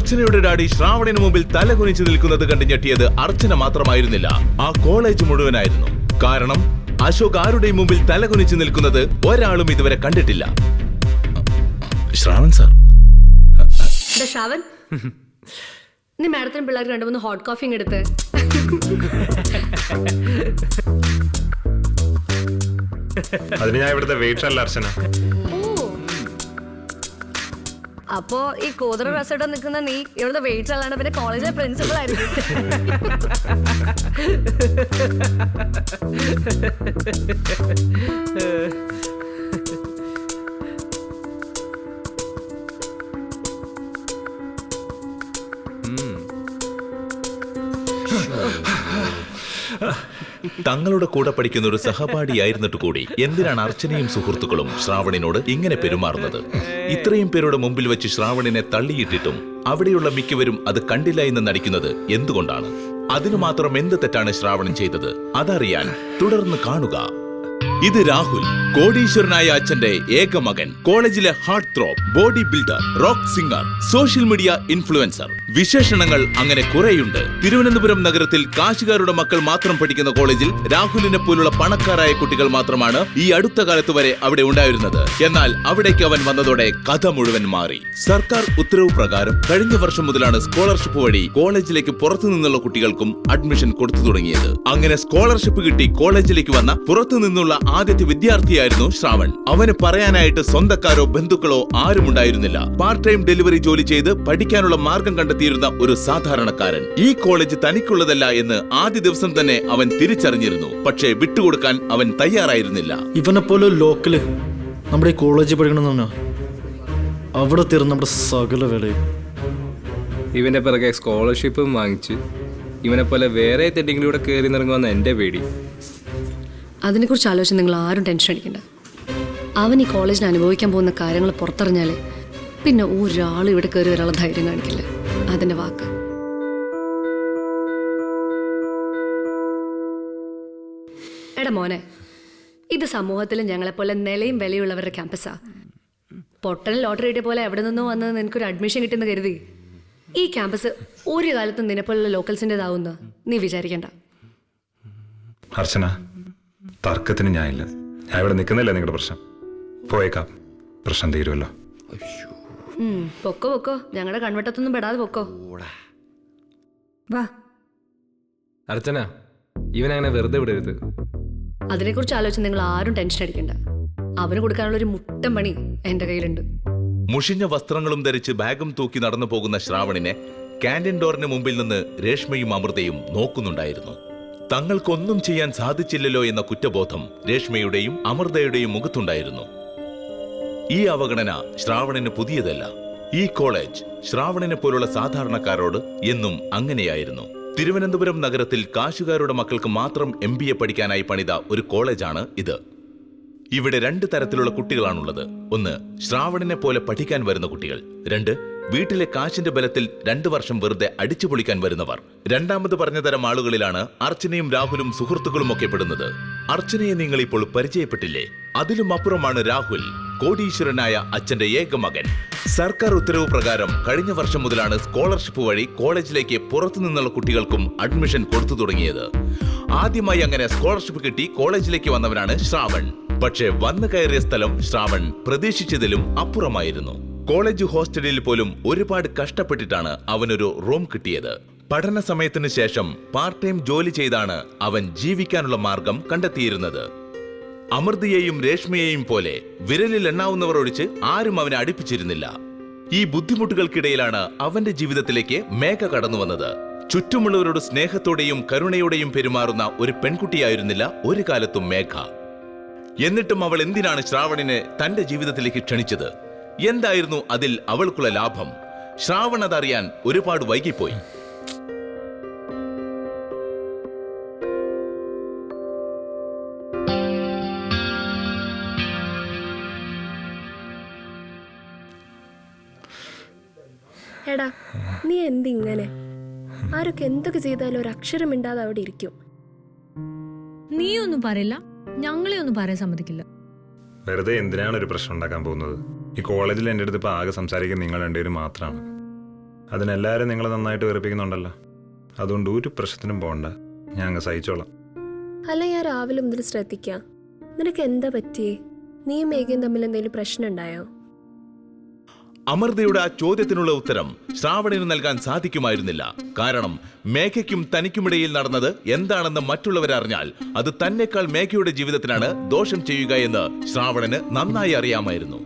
അർച്ചനയുടെ daddy ശ്രാവണിന് മുമ്പിൽ തല കുനിച്ചു നിൽക്കുന്നത് കണ്ട് ഞെട്ടിയത് അർച്ചന മാത്രമായിരുന്നില്ല, ആ കോളേജ് മുഴുവനായിരുന്നു. കാരണം അശോക് ആരുടെയും മുമ്പിൽ തല കുനിച്ചു നിൽക്കുന്നത് ഒരാളും ഇതുവരെ കണ്ടിട്ടില്ല. ശ്രാവൺ സാർ, ശ്രാവൺ, നീ മാഡത്തിനും പിള്ളേർക്ക് 2-3 ഹോട്ട് കോഫി എടുത്ത്. അതിന് ഞാൻ ഇവിടുത്തെ വെയിറ്റർ അല്ല അർച്ചന. അപ്പോ ഈ കൂതറ റെസോർട്ട് നിൽക്കുന്ന നീ ഇവിടുത്തെ വെയിറ്റർ അല്ലാണ്ട് പിന്നെ കോളേജിലെ പ്രിൻസിപ്പൾ ആയിരിക്കും. തങ്ങളുടെ കൂടെ പഠിക്കുന്ന ഒരു സഹപാഠിയായിരുന്നിട്ട് കൂടി എന്തിനാണ് അർച്ചനയും സുഹൃത്തുക്കളും ശ്രാവണിനോട് ഇങ്ങനെ പെരുമാറുന്നത്? ഇത്രയും പേരുടെ മുമ്പിൽ വെച്ച് ശ്രാവണിനെ തള്ളിയിട്ടിട്ടും അവിടെയുള്ള മിക്കവരും അത് കണ്ടില്ല എന്ന് നടിക്കുന്നത് എന്തുകൊണ്ടാണ്? അതിനു മാത്രം എന്ത് തെറ്റാണ് ശ്രാവണൻ ചെയ്തത്? അതറിയാൻ തുടർന്ന് കാണുക. ഇത് രാഹുൽ, കോടീശ്വരനായ അച്ഛന്റെ ഏക മകൻ, കോളേജിലെ heartthrob, body builder, rock singer, social media influencer. വിശേഷണങ്ങൾ അങ്ങനെ കുറെയുണ്ട്. തിരുവനന്തപുരം നഗരത്തിൽ കാശുകാരുടെ മക്കൾ മാത്രം പഠിക്കുന്ന കോളേജിൽ രാഹുലിനെ പോലുള്ള പണക്കാരായ കുട്ടികൾ മാത്രമാണ് ഈ അടുത്ത കാലത്ത് വരെ അവിടെ ഉണ്ടായിരുന്നത്. എന്നാൽ അവിടേക്ക് അവൻ വന്നതോടെ കഥ മുഴുവൻ മാറി. സർക്കാർ ഉത്തരവ് പ്രകാരം കഴിഞ്ഞ വർഷം മുതലാണ് സ്കോളർഷിപ്പ് വഴി കോളേജിലേക്ക് പുറത്തു നിന്നുള്ള കുട്ടികൾക്കും അഡ്മിഷൻ കൊടുത്തു തുടങ്ങിയത്. അങ്ങനെ സ്കോളർഷിപ്പ് കിട്ടി കോളേജിലേക്ക് വന്ന പുറത്തു നിന്നുള്ള ആദ്യത്തെ വിദ്യാർത്ഥിയായിരുന്നു ശ്രാവൺ. അവന് പറയാനായിട്ട് സ്വന്തക്കാരോ ബന്ധുക്കളോ ആരും ഉണ്ടായിരുന്നില്ല. പാർട്ട് ടൈം ഡെലിവറി ജോലി ചെയ്ത് പഠിക്കാനുള്ള മാർഗം കണ്ടെത്തിയിരുന്ന ഒരു സാധാരണക്കാരൻ. ഈ കോളേജ് തനിക്കുള്ളതല്ല എന്ന് ആദ്യ ദിവസം തന്നെ അവൻ തിരിച്ചറിഞ്ഞിരുന്നു. പക്ഷേ വിട്ടുകൊടുക്കാൻ അവൻ തയ്യാറായിരുന്നില്ല. ഇവനെ പോലെ ലോക്കല് നമ്മുടെ ഈ കോളേജിൽ പഠിക്കണമെന്ന് അവിടെ തീർന്ന് നമ്മുടെ സകല വേലയും. ഇവന്റെ പിറകെ സ്കോളർഷിപ്പും വാങ്ങിച്ച് ഇവനെ പോലെ വേറെ തെറ്റിങ്ങിലൂടെ കയറി നിറങ്ങുമെന്ന് എന്റെ പേടി. അതിനെക്കുറിച്ച് ആലോചിച്ച് നിങ്ങൾ ആരും ടെൻഷൻ അടിക്കണ്ട. അവൻ ഈ കോളേജിന് അനുഭവിക്കാൻ പോകുന്ന കാര്യങ്ങൾ പുറത്തറിഞ്ഞാൽ പിന്നെ ഒരാളും ഇവിടെ കയറി വരാനുള്ള ധൈര്യം കാണിക്കില്ല. അതിന്റെ വാക്ക്. എടാ മോനെ, ഇത് സമൂഹത്തിൽ ഞങ്ങളെപ്പോലെ നിലയും വിലയുള്ളവരുടെ ക്യാമ്പസാ. പൊട്ടൻ ലോട്ടറി കിട്ടിയ പോലെ എവിടെ നിന്നോ വന്നത് നിനക്കൊരു അഡ്മിഷൻ കിട്ടുമെന്ന് കരുതി ഈ ക്യാമ്പസ് ഒരു കാലത്തും നിന്നെപ്പോലുള്ള ലോക്കൽസിൻ്റെതാവുന്ന നീ വിചാരിക്കണ്ട. അർച്ചന, തർക്കത്തിന് ഞാനില്ല. ഞാൻ ഇവിടെ നിൽക്കുന്നില്ല. നിങ്ങളുടെ പ്രശ്നം പോയേക്കാം, പ്രശ്നം തീരുമല്ലോ. പൊക്കോ പൊക്കോ, ഞങ്ങളുടെ കൺവെട്ടത്തൊന്നും പെടാതെ പൊക്കോ. വാ. അർച്ചന, ഇവനങ്ങനെ വെറുതെ വിടരുത്. അതിനെക്കുറിച്ച് ആലോചിച്ച് നിങ്ങൾ ആരും ടെൻഷൻ അടിക്കണ്ട. അവന് കൊടുക്കാനുള്ള ഒരു മുട്ടൻ പണി എന്റെ കയ്യിലുണ്ട്. മുഷിഞ്ഞ വസ്ത്രങ്ങളും ധരിച്ച് ബാഗും തൂക്കി നടന്നു പോകുന്ന ശ്രാവണിനെ കാന്റീൻ ഡോറിന് മുമ്പിൽ നിന്ന് രേഷ്മയും അമൃതയും നോക്കുന്നുണ്ടായിരുന്നു. തങ്ങൾക്കൊന്നും ചെയ്യാൻ സാധിച്ചില്ലല്ലോ എന്ന കുറ്റബോധം രേഷ്മയുടെയും അമൃതയുടെയും മുഖത്തുണ്ടായിരുന്നു. ഈ അവഗണന ശ്രാവണിന് പുതിയതല്ല. ഈ കോളേജ് ശ്രാവണിനെ പോലുള്ള സാധാരണക്കാരോട് എന്നും അങ്ങനെയായിരുന്നു. തിരുവനന്തപുരം നഗരത്തിൽ കാശുകാരുടെ മക്കൾക്ക് മാത്രം MBA പഠിക്കാനായി പണിത ഒരു കോളേജാണ് ഇത്. ഇവിടെ 2 തരത്തിലുള്ള കുട്ടികളാണുള്ളത്. ഒന്ന്, ശ്രാവണിനെ പോലെ പഠിക്കാൻ വരുന്ന കുട്ടികൾ. 2, വീട്ടിലെ കാശിന്റെ ബലത്തിൽ 2 വർഷം വെറുതെ അടിച്ചു പൊളിക്കാൻ വരുന്നവർ. രണ്ടാമത് പറഞ്ഞ തരം ആളുകളിലാണ് അർച്ചനയും രാഹുലും സുഹൃത്തുക്കളും ഒക്കെ പെടുന്നത്. അർച്ചനയെ നിങ്ങൾ ഇപ്പോൾ പരിചയപ്പെട്ടില്ലേ? അതിലും അപ്പുറമാണ് രാഹുൽ, കോടീശ്വരനായ അച്ഛന്റെ ഏക മകൻ. സർക്കാർ ഉത്തരവ് പ്രകാരം കഴിഞ്ഞ വർഷം മുതലാണ് സ്കോളർഷിപ്പ് വഴി കോളേജിലേക്ക് പുറത്തു നിന്നുള്ള കുട്ടികൾക്കും അഡ്മിഷൻ കൊടുത്തു തുടങ്ങിയത്. ആദ്യമായി അങ്ങനെ സ്കോളർഷിപ്പ് കിട്ടി കോളേജിലേക്ക് വന്നവനാണ് ശ്രാവൺ. പക്ഷേ വന്നു കയറിയ സ്ഥലം ശ്രാവൺ പ്രതീക്ഷിച്ചതിലും അപ്പുറമായിരുന്നു. കോളേജ് ഹോസ്റ്റലിൽ പോലും ഒരുപാട് കഷ്ടപ്പെട്ടിട്ടാണ് അവനൊരു റൂം കിട്ടിയത്. പഠന സമയത്തിന് ശേഷം പാർട്ട് ടൈം ജോലി ചെയ്താണ് അവൻ ജീവിക്കാനുള്ള മാർഗം കണ്ടെത്തിയിരുന്നത്. അമൃതയെയും രേഷ്മയെയും പോലെ വിരലിൽ എണ്ണാവുന്നവർ ഒഴിച്ച് ആരും അവനെ അടുപ്പിച്ചിരുന്നില്ല. ഈ ബുദ്ധിമുട്ടുകൾക്കിടയിലാണ് അവന്റെ ജീവിതത്തിലേക്ക് മേഘ കടന്നു വന്നത്. ചുറ്റുമുള്ളവരോട് സ്നേഹത്തോടെയും കരുണയോടെയും പെരുമാറുന്ന ഒരു പെൺകുട്ടിയായിരുന്നില്ല ഒരു കാലത്തും മേഘ. എന്നിട്ടും അവൾ എന്തിനാണ് ശ്രാവണിനെ തന്റെ ജീവിതത്തിലേക്ക് ക്ഷണിച്ചത്? എന്തായിരുന്നു അതിൽ അവൾക്കുള്ള ലാഭം? ശ്രാവൺ അതറിയാൻ ഒരുപാട് വൈകിപ്പോയി. എടാ, നീ എന്തിങ്ങനെ? ആരൊക്കെ എന്തൊക്കെ ചെയ്താലും ഒരു അക്ഷരം മിണ്ടാതെ അവിടെ ഇരിക്കും. നീ ഒന്നും പറയില്ല, ഞങ്ങളെ ഒന്നും പറയാൻ സമ്മതിക്കില്ല. വെറുതെ എന്തിനാണ് ഒരു പ്രശ്നം ഉണ്ടാക്കാൻ പോകുന്നത്? ഈ കോളേജിൽ എൻ്റെ അടുത്ത് ഇപ്പൊ ആകെ സംസാരിക്കാൻ നിങ്ങൾ 2 പേരും മാത്രമാണ്. അതിനെല്ലാവരും നിങ്ങളെ നന്നായിട്ട് വെറുപ്പിക്കുന്നുണ്ടല്ലോ. അതുകൊണ്ട് ഒരു പ്രശ്നത്തിനും പോകണ്ട, ഞാൻ അങ്ങ് സഹിച്ചോളാം. അല്ല, ഞാൻ രാവിലെ മുതൽ ശ്രദ്ധിക്കാം. നിനക്ക് എന്താ പറ്റിയേ? നീയും മേഘയും തമ്മിൽ എന്തെങ്കിലും പ്രശ്നം ഉണ്ടായോ? അമൃതയുടെ ആ ചോദ്യത്തിനുള്ള ഉത്തരം ശ്രാവണിന് നൽകാൻ സാധിക്കുമായിരുന്നില്ല. കാരണം മേഘയ്ക്കും തനിക്കുമിടയിൽ നടന്നത് എന്താണെന്ന് മറ്റുള്ളവരറിഞ്ഞാൽ അത് തന്നെക്കാൾ മേഘയുടെ ജീവിതത്തിനാണ് ദോഷം ചെയ്യുക എന്ന് ശ്രാവണന് നന്നായി അറിയാമായിരുന്നു.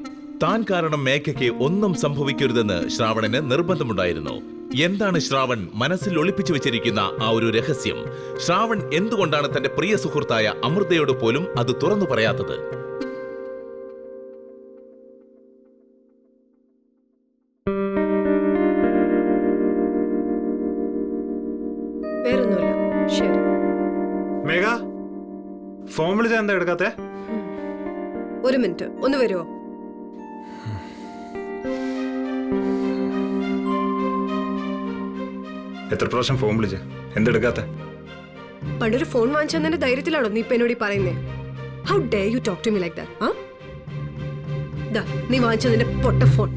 താൻ കാരണം മേഘയ്ക്ക് ഒന്നും സംഭവിക്കരുതെന്ന് ശ്രാവണന് നിർബന്ധമുണ്ടായിരുന്നു. എന്താണ് ശ്രാവൺ മനസ്സിൽ ഒളിപ്പിച്ചു വെച്ചിരിക്കുന്ന ആ ഒരു രഹസ്യം? ശ്രാവൺ എന്തുകൊണ്ടാണ് തന്റെ പ്രിയ സുഹൃത്തായ അമൃതയോട് പോലും അത് തുറന്നു പറയാത്തത്? വേറൊന്നുമില്ല. ശരി. മേഘ, ഫോൺ വിളിച്ചാൽ എന്താ എടുക്കാത്തെ? ഒരു മിനിറ്റ്, ഒന്ന് വരുമോ? എത്ര പ്രാവശ്യം ഫോൺ വിളിച്ച് എന്തെടുക്കാത്തെ? പണ്ടൊരു ഫോൺ വാങ്ങിച്ചതിന്റെ ധൈര്യത്തിലാണോ നീ ഇപ്പൊ എന്നോട് പറയുന്നേ? How dare you talk to me like that? നീ വാങ്ങിച്ചതിന്റെ പൊട്ട ഫോൺ.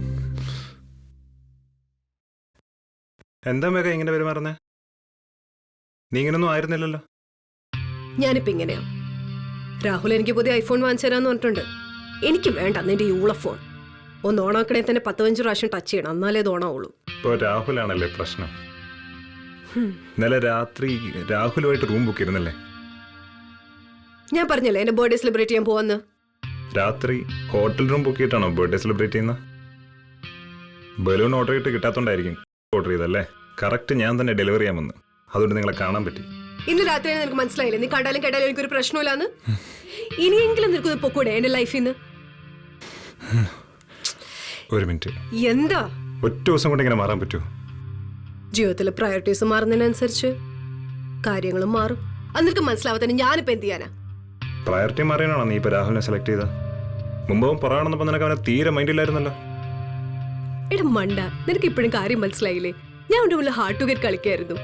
എന്താ മേഘ ഇങ്ങനെ പെരുമാറുന്നേ? നീ ഇങ്ങനൊന്നും ആയിരുന്നില്ലല്ലോ. ഞാനിപ്പോ ഇങ്ങനെയാ. രാഹുൽ എനിക്ക് പുതിയ ഐഫോൺ വാങ്ങിച്ചു തരാന്ന് പറഞ്ഞിട്ടുണ്ട്. എനിക്ക് വേണ്ട നിന്റെ യൂള ഫോൺ. ഒന്ന് ഓണാക്കണേ തന്നെ 15 പ്രാവശ്യം ടച്ച് ചെയ്യണം, എന്നാലേ ഇത് ഓണാവുള്ളൂ. ഇപ്പോ രാഹുലാണല്ലേ പ്രശ്നം. ഇന്നലെ രാത്രി രാഹുലുമായിട്ട് റൂം ബുക്ക് ചെയ്തിരുന്നല്ലേ? ഞാൻ പറഞ്ഞല്ലേ എന്റെ ബർത്ത്ഡേ സെലിബ്രേറ്റ് ചെയ്യാൻ പോവാന്ന്. രാത്രി ഹോട്ടൽ റൂം ബുക്ക് ചെയ്തിട്ടാണോ ബർത്ത്ഡേ സെലിബ്രേറ്റ് ചെയ്യുന്നത്? ബലൂൺ ഓർഡർ ചെയ്തിട്ട് കിട്ടാത്തോണ്ടായിരിക്കും ഓർഡർ ചെയ്തല്ലേ? കറക്റ്റ് ഞാൻ തന്നെ ഡെലിവറി ചെയ്യാൻ വന്നു, അതുകൊണ്ട് നിങ്ങളെ കാണാൻ പറ്റി. ഇന്ന് രാത്രി നിനക്ക് മനസ്സിലായില്ലേ നീ കണ്ടാലും കേട്ടാലും എനിക്കൊരു പ്രശ്നമില്ലാന്ന്? ഇനിയെങ്കിലും നിനക്കൊന്ന് പൊക്കൂടെ എന്റെ ലൈഫിൽ നിന്ന്? ഒരു മിനിറ്റ്. എന്താ? ഒറ്റ ദിവസം കൊണ്ട് ഇങ്ങനെ മാറാൻ പറ്റുമോ? ജീവിതത്തിലെ പ്രയോറിറ്റീസ് മാറുന്നതിനനുസരിച്ച് കാര്യങ്ങളും മാറും. അത് നിനക്ക് മനസ്സിലാവാത്തന്നെ ഞാനിപ്പോ എന്ത് ചെയ്യാനാ? പ്രയോറിറ്റി മാറിയാണോ നീ ഇപ്പൊ രാഹുലിനെ സെലക്ട് ചെയ്ത? മുമ്പവും പുറമാണെന്നപ്പോ നിനക്ക് അവനെ തീരെ മൈൻഡില്ലായിരുന്നല്ലോ. എടാ മണ്ട, നിനക്ക് ഇപ്പോഴും കാര്യം മനസ്സിലായില്ലേ? ഞാൻ അവന്റെ മുന്നിൽ ഹാർട്ട് ടു ഗെറ്റ് കളിക്കായിരുന്നു.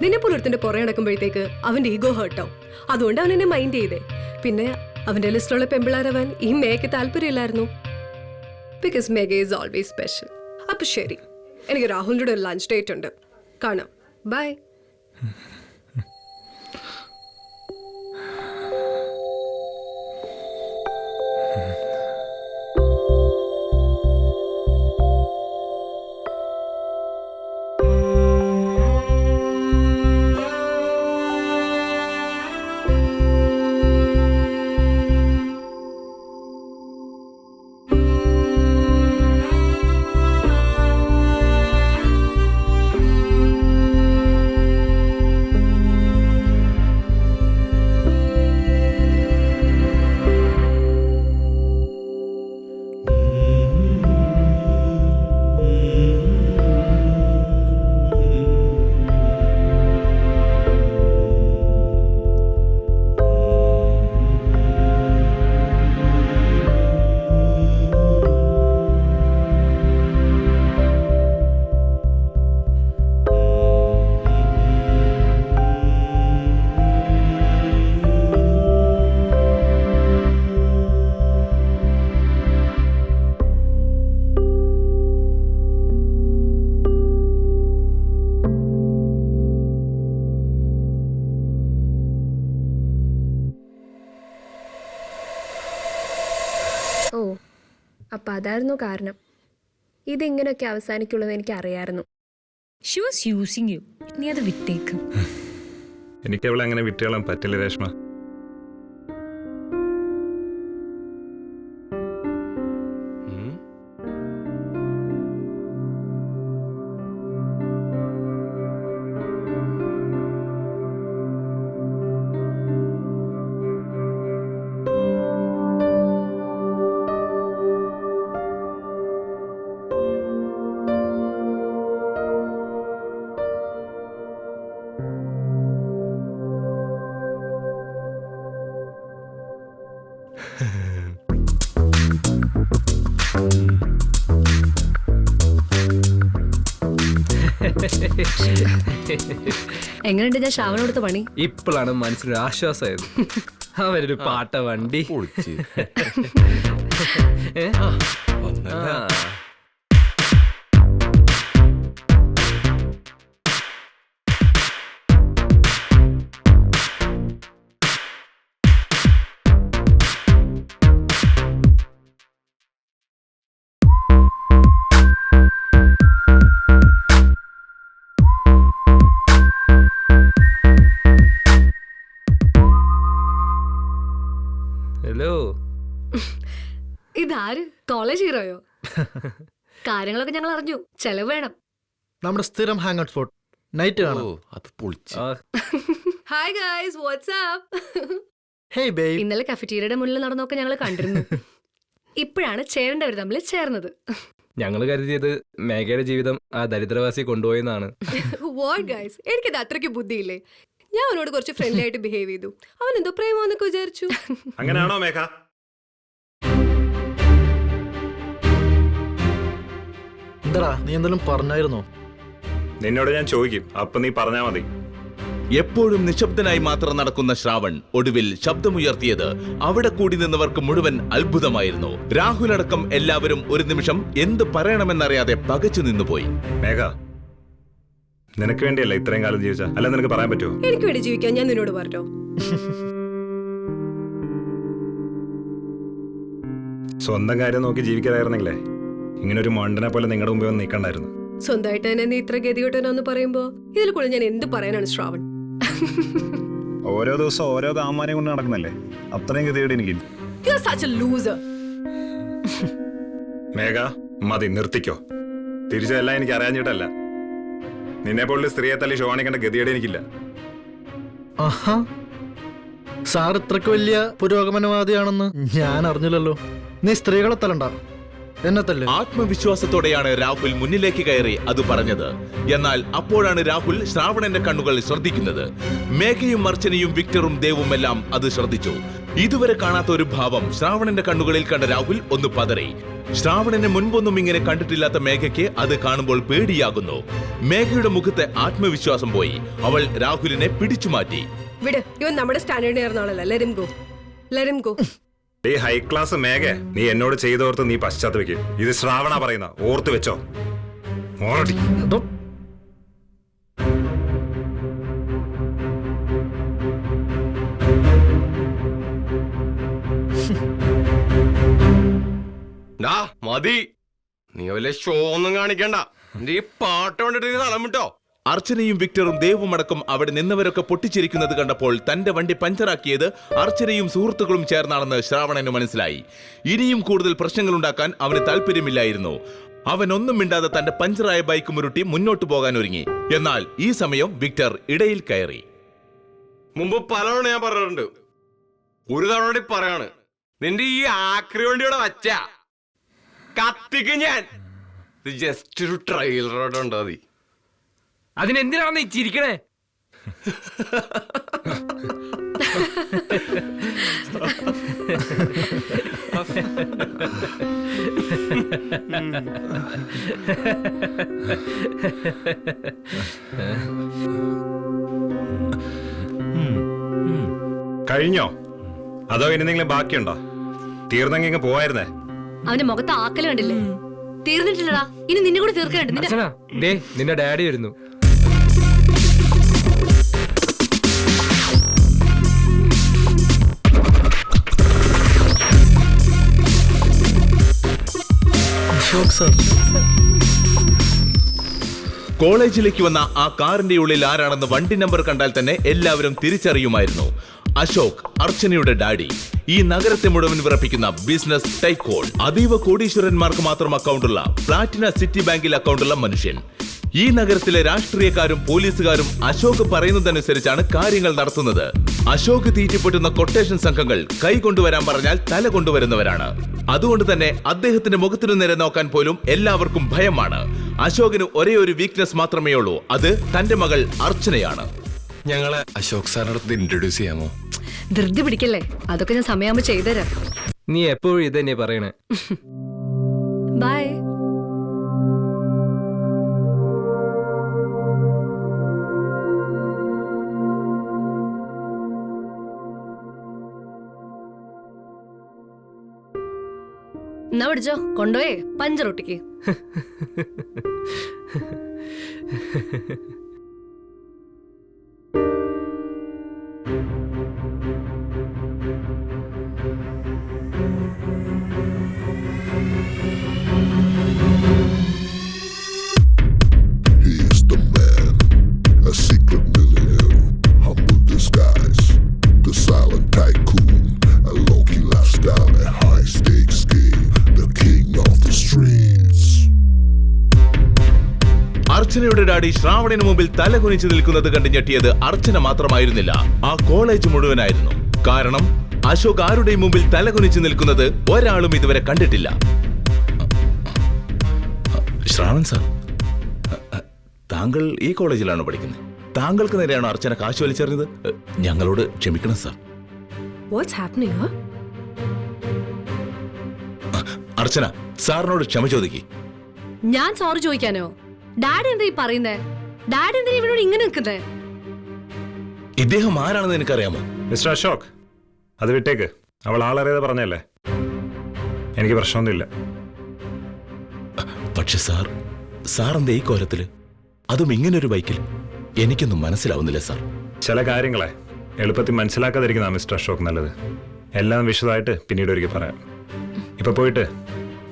നിന്നെ പോലെ ഒരുത്തിന്റെ പുറകെ നടക്കുമ്പോഴത്തേക്ക് അവന്റെ ഈഗോ ഹേർട്ടാവും. അതുകൊണ്ട് അവൻ എന്നെ മൈൻഡ് ചെയ്തേ. പിന്നെ അവന്റെ ലിസ്റ്റിലുള്ള പെമ്പിളാരവൻ ഈ മേഘയ്ക്ക് താല്പര്യമില്ലായിരുന്നു. Because Megha is always special. അപ്പൊ ശരി, എനിക്ക് രാഹുലിന്റെ ഒരു ലഞ്ച് ഡേറ്റ് ഉണ്ട്, കാണാം. ബൈ. ഓ, അപ്പൊ അതായിരുന്നു കാരണം. ഇതിങ്ങനെയൊക്കെ അവസാനിക്കുള്ളത് എനിക്ക് അറിയായിരുന്നു. She was using you. നീ അത് വിട്ടേക്ക്. എനിക്ക് അവളെ അങ്ങനെ വിട്ടുകളാൻ പറ്റില്ല രേഷ്മ. എങ്ങനെയുണ്ട് ഞാൻ ശ്രാവണ കൊടുത്ത പണി? ഇപ്പോഴാണ് മനസ്സിലൊരു ആശ്വാസമായത്. അവരൊരു പാട്ട വണ്ടി. ആര് കോളേജ് ഹീറോയോ? കാര്യങ്ങളൊക്കെ ഞങ്ങൾ അറിഞ്ഞു. ചെലവ് വേണം. നമ്മുടെ സ്ഥിരം ഹാങ് ഔട്ട് സ്പോട്ട് നൈറ്റ് കാണാം. അത് പൊളിച്ചു. Hi guys, WhatsApp. Hey babe. ഇന്നലെ കഫറ്റീരിയയുടെ മുന്നിൽ നടന്നൊക്കെ ഞങ്ങൾ കണ്ടിരുന്നു. ഇപ്പോഴാണ് ചേരേണ്ടവർ തമ്മിൽ ചേർന്നത്. ഞങ്ങൾ കരുതിയത് മേഘയുടെ ജീവിതം ആ ദരിദ്രവാസി കൊണ്ടുപോയെന്നാണ്. വാട്ട് ഗൈസ്, എനിക്കത് അത്രയ്ക്ക് ബുദ്ധിയില്ലേ? ഞാൻ അവനോട് കുറച്ച് ഫ്രണ്ട്ലി ആയിട്ട് ബിഹേവ് ചെയ്തു. അവൻ എന്തോ പ്രേമോന്നൊക്കെ വിചാരിച്ചു. അങ്ങനെയാണോ മേഘ? എന്താടാ നീ എന്തെങ്കിലും പറഞ്ഞായിരുന്നോ? നിന്നോട് ഞാൻ ചോദിക്കും, അപ്പൊ നീ പറഞ്ഞാ മതി. എപ്പോഴും നിശബ്ദനായി മാത്രം നടക്കുന്ന ശ്രാവൺ ഒടുവിൽ ശബ്ദമുയർത്തിയത് അവിടെ കൂടി നിന്നവർക്ക് മുഴുവൻ അത്ഭുതമായിരുന്നു. രാഹുൽ അടക്കം എല്ലാവരും ഒരു നിമിഷം എന്ത് പറയണമെന്നറിയാതെ പകച്ചു നിന്നുപോയി. മേഘ, നിനക്ക് വേണ്ടിയല്ല ഇത്രയും കാലം ജീവിച്ച, അല്ല നിനക്ക് പറയാൻ പറ്റുമോ? എനിക്ക് വേണ്ടി ജീവിക്കാൻ ഞാൻ നിന്നോട് പറഞ്ഞോ? സ്വന്തം കാര്യം നോക്കി ജീവിക്കാതായിരുന്നെങ്കിലേ ഇങ്ങനെ ഒരു മണ്ടനെ പോലെ നിങ്ങളുടെ മുമ്പേ ഒന്ന് നിൽക്കണ്ടായിരുന്നു. സ്വന്തമായിട്ട് തന്നെ നീ ഇത്ര ഗതികെട്ടനാന്ന് പറയുമ്പോ ഇതിൽ കൂടെ ഞാൻ എന്ത് പറയാനാണ് ശ്രാവൺ? ഓരോ ദിവസം ഓരോ കാമാരെയും കൊണ്ട് നടക്കുന്നല്ലേ, അത്രയും ഗതിയോടെ എനിക്ക്. You are such a loser. മേഘ, മതി, നിർത്തിക്കോ. തിരിച്ചെല്ലാം എനിക്ക് അറിയാഞ്ഞിട്ടല്ല. നിന്നെ പോലുള്ള സ്ത്രീയെ തല്ലി ഷോണിക്കേണ്ട ഗതിയോടെ എനിക്കില്ല. ആഹാ, സാർ ഇത്രക്ക് വലിയ പുരോഗമനവാദിയാണെന്ന് ഞാൻ അറിഞ്ഞില്ലല്ലോ. നീ സ്ത്രീകളെ തല്ലണ്ട, എന്നെ തല്ല്. ആത്മവിശ്വാസത്തോടെയാണ് രാഹുൽ മുന്നിലേക്ക് കയറി അത് പറഞ്ഞത്. എന്നാൽ അപ്പോഴാണ് രാഹുൽ ശ്രാവണന്റെ കണ്ണുകൾ ശ്രദ്ധിക്കുന്നത്. മേഘയും അർച്ചനയും വിക്ടറും ദേവും എല്ലാം അത് ശ്രദ്ധിച്ചു. ഇതുവരെ കാണാത്ത ഒരു ഭാവം ശ്രാവണന്റെ കണ്ണുകളിൽ കണ്ട രാഹുൽ ഒന്ന് പതറി. ശ്രാവണനെ മുൻപൊന്നും ഇങ്ങനെ കണ്ടിട്ടില്ലാത്ത മേഘയ്ക്ക് അത് കാണുമ്പോൾ പേടിയാകുന്നു. മേഘയുടെ മുഖത്തെ ആത്മവിശ്വാസം പോയി. അവൾ രാഹുലിനെ പിടിച്ചു മാറ്റി. വിട്, ഇവൻ നമ്മുടെ സ്റ്റാൻഡേർഡ് നേർന്ന ആളല്ല. Let him go. Let him go. ഈ ഹൈ ക്ലാസ് മേഘ, നീ എന്നോട് ചെയ്തോർത്ത് നീ പശ്ചാത്തപിക്കും. ഇത് ശ്രാവണ പറയുന്ന, ഓർത്ത് വെച്ചോ. ഓൾറെഡി മതി, നീ വലിയ ഷോ ഒന്നും കാണിക്കണ്ട. എന്റെ ഈ പാട്ട് കൊണ്ടിട്ട് നീ തളമിട്ടോ. അർച്ചനയും വിക്ടറും ദേവും അടക്കം അവിടെ നിന്നവരൊക്കെ പൊട്ടിച്ചിരിക്കുന്നത് കണ്ടപ്പോൾ തന്റെ വണ്ടി പഞ്ചറാക്കിയത് അർച്ചനയും സുഹൃത്തുക്കളും ചേർന്നാണെന്ന് ശ്രാവണന് മനസ്സിലായി. ഇനിയും കൂടുതൽ പ്രശ്നങ്ങൾ ഉണ്ടാക്കാൻ അവന് താല്പര്യമില്ലായിരുന്നു. അവൻ ഒന്നും മിണ്ടാതെ തന്റെ പഞ്ചറായ ബൈക്ക് മുരുട്ടി മുന്നോട്ട് പോകാൻ ഒരുങ്ങി. എന്നാൽ ഈ സമയം വിക്ടർ ഇടയിൽ കയറി. മുമ്പ് പലതവണ ഞാൻ പറഞ്ഞിട്ടുണ്ട്, ഒരു തവണ കൂടി പറയാണ്, നിന്റെ ഈ ആക്രി വണ്ടിയോടെ വച്ച കത്തിക്ക് ഞാൻ. ഇത് ജസ്റ്റ് ഒരു ട്രെയിലറോടെ ഉണ്ടോ മതി. അതിനെന്തിനാണ് നീ ചിരിക്കണേ? കഴിഞ്ഞോ? അതോ എന്തെങ്കിലും ബാക്കിയുണ്ടോ? തീർന്നെങ്കിൽ പോവായിരുന്നേ. അവന്റെ മുഖത്ത് ആക്കല് കണ്ടില്ലേ? തീർന്നിട്ടില്ലടാ, ഇനി നിന്നെ കൂടെ തീർക്കാനുണ്ട്. അർച്ചന, ദേ നിന്റെ ഡാഡി വരുന്നു. അശോക് സാർ. കോളേജിലേക്ക് വന്ന ആ കാറിന്റെ ഉള്ളിൽ ആരാണെന്ന് വണ്ടി നമ്പർ കണ്ടാൽ തന്നെ എല്ലാവരും തിരിച്ചറിയുമായിരുന്നു. അശോക്, അർച്ചനയുടെ ഡാഡി. ഈ നഗരത്തെ മുഴുവൻ വിറപ്പിക്കുന്ന ബിസിനസ് ടൈക്കോൺ. അതീവ കോടീശ്വരന്മാർക്ക് മാത്രം അക്കൗണ്ടുള്ള പ്ലാറ്റിന സിറ്റി ബാങ്കിൽ അക്കൗണ്ടുള്ള മനുഷ്യൻ. ഈ നഗരത്തിലെ രാഷ്ട്രീയക്കാരും പോലീസുകാരും അശോക് പറയുന്നതനുസരിച്ചാണ് കാര്യങ്ങൾ നടത്തുന്നത്. അശോക് തീറ്റിപ്പൊട്ടുന്ന കൊട്ടേഷൻ സംഘങ്ങൾ കൈ കൊണ്ടുവരാൻ പറഞ്ഞാൽ തല കൊണ്ടുവരുന്നവരാണ്. അതുകൊണ്ട് തന്നെ അദ്ദേഹത്തിന്റെ മുഖത്തിനു നേരെ നോക്കാൻ പോലും എല്ലാവർക്കും ഭയമാണ്. അശോകിന് ഒരേ ഒരു വീക്ക്നെസ് മാത്രമേ ഉള്ളൂ, അത് തന്റെ മകൾ അർച്ചനയാണ്. ഞങ്ങളെ അശോക് സാറിന്റെ അടുത്ത് ഇൻട്രൊഡ്യൂസ് ചെയ്യാമോ? ധൃതി പിടിക്കല്ലേ, അതൊക്കെ ഞാൻ സമയമാകുമ്പോ ചെയ്തുതരാം. നീ എപ്പോഴും ഇത് തന്നെ പറയണേ. ബൈ. എന്നാ പിടിച്ചോ, കൊണ്ടുപോയേ പഞ്ചറൊട്ടിക്ക്. He is the man, a secret millionaire, humble disguise, the silent tycoon, a low-key lifestyle, a high-stakes game that അർച്ചനയുടെ ഡാഡി ശ്രാവണിന് മുമ്പിൽ തല കുനിച്ചു നിൽക്കുന്നത് കണ്ട് ഞെട്ടിയത് അർച്ചന മാത്രമായിരുന്നില്ല, ആ കോളേജ് മുഴുവനായിരുന്നു. കാരണം അശോക് ആരുടെയും മുമ്പിൽ തല കുനിച്ചു നിൽക്കുന്നത് ഒരാളും ഇതുവരെ കണ്ടിട്ടില്ല. ശ്രാവൺ സാർ, താങ്കൾ ഈ കോളേജിലാണോ പഠിക്കുന്നത്? താങ്കൾക്ക് നേരെയാണോ അർച്ചന കാശ് വലിച്ചെറിഞ്ഞത്? ഞങ്ങളോട് ക്ഷമിക്കണം സാർ. What's happening? അർച്ചന, സാറിനോട് ക്ഷമ ചോദിക്കേ. ഞാൻ സോറി ചോദിക്കാനോ? ഡാഡി എന്താ ഈ പറയുന്നേ? ഡാഡി എന്താ ഇവനോട് ഇങ്ങനെ നിൽക്കുന്നേ? ഇദ്ദേഹം ആരാണെന്ന് എനിക്കറിയാമോ? മിസ്റ്റർ അശോക്, അത് വിട്ടേക്ക്. അവൾ ആളറിയാതെ പറഞ്ഞല്ലേ, എനിക്ക് പ്രശ്നമൊന്നുമില്ല. പക്ഷെ സാർ എന്താ ഈ കോലത്തില്, അതും ഇങ്ങനൊരു ബൈക്കിൽ? എനിക്കൊന്നും മനസ്സിലാവുന്നില്ല സാർ. ചില കാര്യങ്ങളെ എളുപ്പത്തിൽ മനസ്സിലാക്കാതിരിക്കുന്ന മിസ്റ്റർ അശോക് നല്ലത്. എല്ലാം വിശദമായിട്ട് പിന്നീട് ഒരിക്കൽ പറയാം. ഇപ്പൊ പോയിട്ട്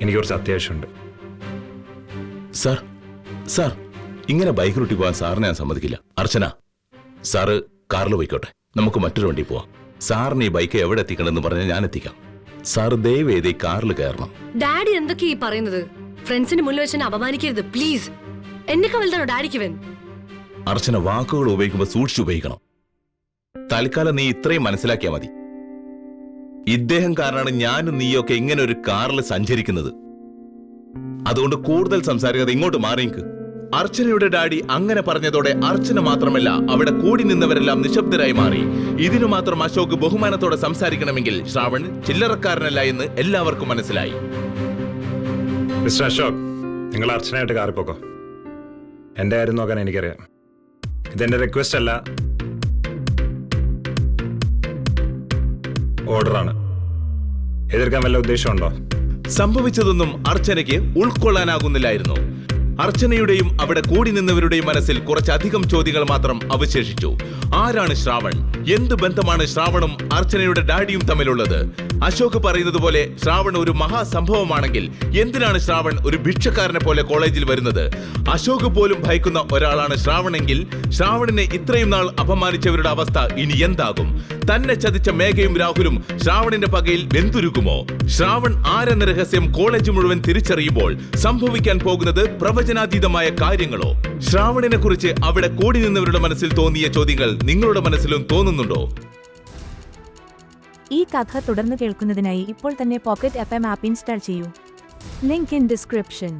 എനിക്ക് കുറച്ച് അത്യാവശ്യമുണ്ട്. സാർ ഇങ്ങനെ ബൈക്ക് റൂട്ടി പോകാൻ സാറിനെ ഞാൻ സമ്മതിക്കില്ല. അർച്ചന, സാറ് കാറിൽ പോയിക്കോട്ടെ, നമുക്ക് മറ്റൊരു വണ്ടി പോവാം. സാറിന് ഈ ബൈക്ക് എവിടെ എത്തിക്കണമെന്ന് പറഞ്ഞാൽ ഞാൻ എത്തിക്കാം. സാറ് ദയവേത് ഈ കാറിൽ കയറണം. ഡാഡി എന്തൊക്കെയാ ഈ പറയുന്നത്? ഫ്രണ്ട്സിന് മുന്നിൽ വെച്ച് എന്നെ അപമാനിക്കരുത് പ്ലീസ്. എന്നൊക്കെ വലുതാണോ ഡാഡിക്ക്? അർച്ചന, വാക്കുകൾ ഉപയോഗിക്കുമ്പോൾ സൂക്ഷിച്ചു ഉപയോഗിക്കണം. തൽക്കാലം നീ ഇത്രയും മനസ്സിലാക്കിയാൽ മതി. ഇദ്ദേഹം കാരണമാണ് ഞാനും നീയൊക്കെ ഇങ്ങനെ ഒരു കാറിൽ സഞ്ചരിക്കുന്നത്. അതുകൊണ്ട് കൂടുതൽ സംസാരിക്കാതെ ഇങ്ങോട്ട് മാറിക്ക്. അർച്ചനയുടെ ഡാഡി അങ്ങനെ പറഞ്ഞതോടെ അർച്ചന മാത്രമല്ല, അവിടെ കൂടി നിന്നവരെല്ലാം നിശബ്ദരായി മാറി. ഇതിനു മാത്രം അശോക് ബഹുമാനത്തോടെ സംസാരിക്കണമെങ്കിൽ ശ്രാവൺ ചില്ലറക്കാരനല്ല എന്ന് എല്ലാവർക്കും മനസ്സിലായി. മിസ്റ്റർ അശോക്, നിങ്ങൾ അർച്ചനയായിട്ട് കാറിൽ പോക്കോ. എൻ്റെ കാര്യം നോക്കാൻ എനിക്കറിയാം. ഇതെന്റെ റിക്വസ്റ്റ് അല്ല, ഓർഡറാണ്. എതിർക്കാൻ വല്ല ഉദ്ദേശമുണ്ടോ? സംഭവിച്ചതൊന്നും അർച്ചനയ്ക്ക് ഉൾക്കൊള്ളാനാകുന്നില്ലായിരുന്നു. അർച്ചനയുടെയും അവിടെ കൂടി നിന്നവരുടെയും മനസ്സിൽ കുറച്ചധികം ചോദ്യങ്ങൾ മാത്രം അവശേഷിച്ചു. ആരാണ് ശ്രാവൺ? എന്ത് ബന്ധമാണ് ശ്രാവണും അർച്ചനയുടെ ഡാഡിയും തമ്മിലുള്ളത്? അശോക് പറയുന്നത് പോലെ ശ്രാവൺ ഒരു മഹാസംഭവമാണെങ്കിൽ എന്തിനാണ് ശ്രാവൺ ഒരു ഭിക്ഷക്കാരനെ പോലെ കോളേജിൽ വരുന്നത്? അശോക് പോലും ഭയക്കുന്ന ഒരാളാണ് ശ്രാവണെങ്കിൽ ശ്രാവണിനെ ഇത്രയും നാൾ അപമാനിച്ചവരുടെ അവസ്ഥ ഇനി എന്താകും? തന്നെ ചതിച്ച മേഘയും രാഹുലും ശ്രാവണിന്റെ പകയിൽ വെന്തുരുകുമോ? ശ്രാവൺ ആരെന്ന രഹസ്യം കോളേജ് മുഴുവൻ തിരിച്ചറിയുമ്പോൾ സംഭവിക്കാൻ പോകുന്നത് പ്രവചനാതീതമായ കാര്യങ്ങളോ? ശ്രാവണിനെ കുറിച്ച് അവിടെ കൂടി നിന്നവരുടെ മനസ്സിൽ തോന്നിയ ചോദ്യങ്ങൾ നിങ്ങളുടെ മനസ്സിലും തോന്നുന്നുണ്ടോ? ഈ കഥ തുടർന്ന് കേൾക്കുന്നതിനായി ഇപ്പോൾ തന്നെ പോക്കറ്റ് FM ആപ്പ് ഇൻസ്റ്റാൾ ചെയ്യൂ. Link in description.